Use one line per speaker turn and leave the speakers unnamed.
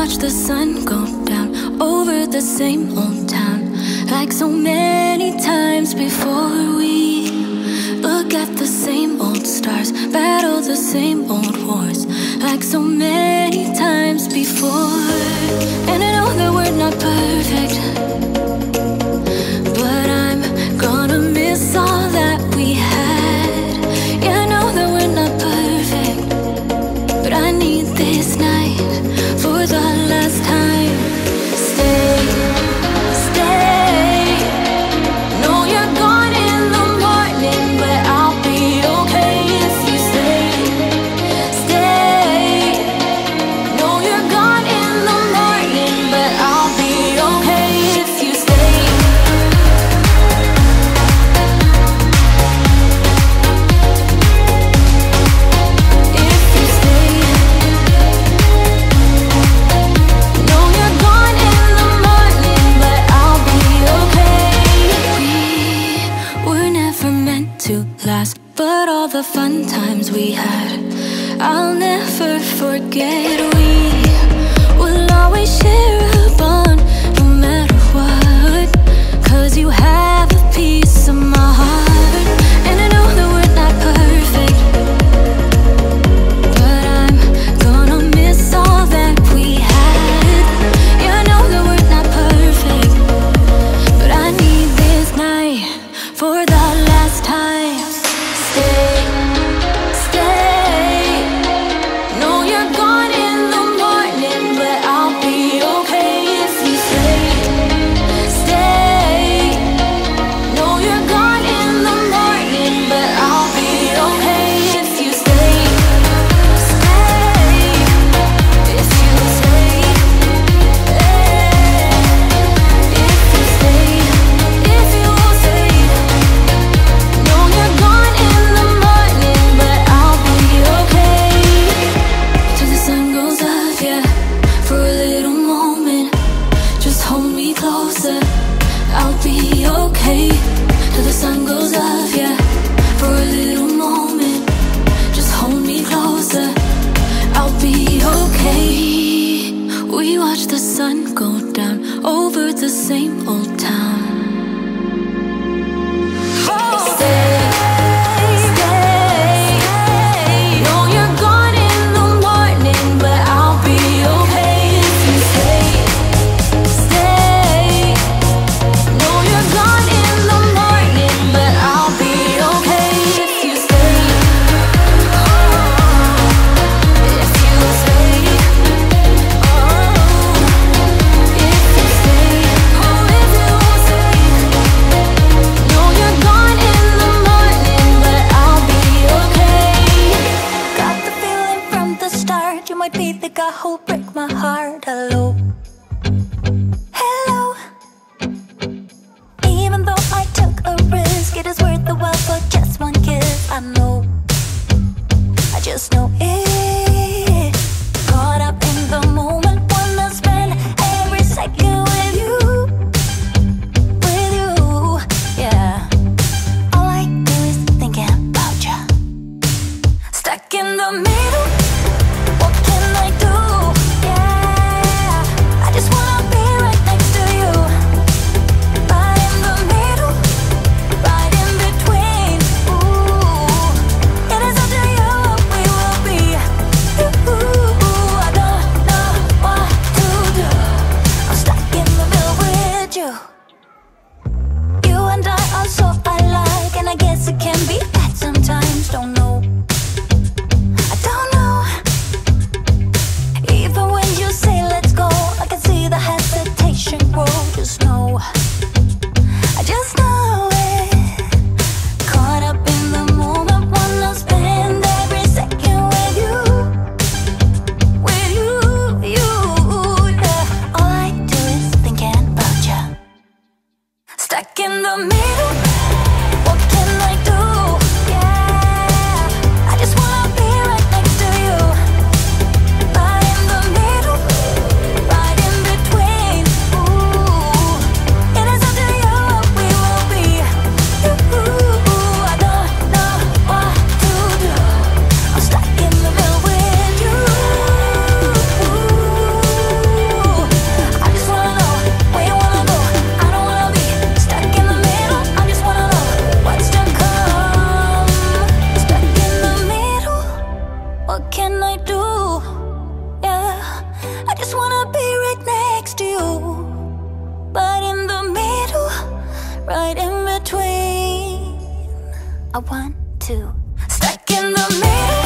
watch the sun go down over the same old town, like so many times before. We look at the same old stars, battle the same old wars, like so many times before. And I know that we're not perfect, but I'm gonna miss all that we had. Yeah, I know that we're not perfect, but I need this night for the last time. Stay, stay. Know you're gone in the morning, but I'll be okay if you stay. Stay. Know you're gone in the morning, but I'll be okay if you stay. If you stay. Know you're gone in the morning, but I'll be okay. We were never meant to last, but all the fun times we had, I'll never forget. We will always share a bond, no matter what, 'cause you have a piece of my heart. And I know that we're not perfect, but I'm gonna miss all that we had. Yeah, I know that we're not perfect, but I need this night for the last time. Stay, stay. Know you're gone in the morning, but I'll be okay if you stay. Stay. Know you're gone in the morning, but I'll be okay if you stay. Stay. If you stay. If you stay. If you stay. Know you're gone in the morning, but I'll be okay. Till the sun goes up, yeah, for a little moment. Just hold me closer, I'll be okay. Till the sun goes up, yeah, for a little moment. Just hold me closer, I'll be okay. We watch the sun go down over the same old town. Stay, stay. Know you're gone in the morning, but I'll be okay if you stay. Stay. Know you're gone in the morning, but I'll be okay if you stay. If you stay. If you stay. Oh, if you stay. Know you're gone in the morning, but I'll be okay. Got the feeling from the start, you might be the guy who'll break my heart. Hello, hello. Even though I took a risk, it is worth the while for just one kiss. I know, I just know it. Caught up in the moment, wanna spend every second with you, yeah. All I do is thinking about you. Stuck in the middle, what can I do? Yeah, I just wanna be right next to you. Right in the middle, right in between. Ooh, it is up to you what we will be. Ooh, I don't know what to do. I'm stuck in the middle with you. You and I are so alike, and I guess it can be bad sometimes. Don't know, I don't know. Even when you say let's go, I can see the hesitation grow. Just know, I just know it. Caught up in the moment, wanna spend every second with you, yeah. All I do is thinking about you. Stuck in the middle, what can I do? Yeah, I just wanna be right next to you. Right in the middle, right in between. Ooh, it is up to you what we will be. Ooh, I don't know what to do. I'm stuck in the middle with you. Ooh. right in between. I want to stuck in the middle.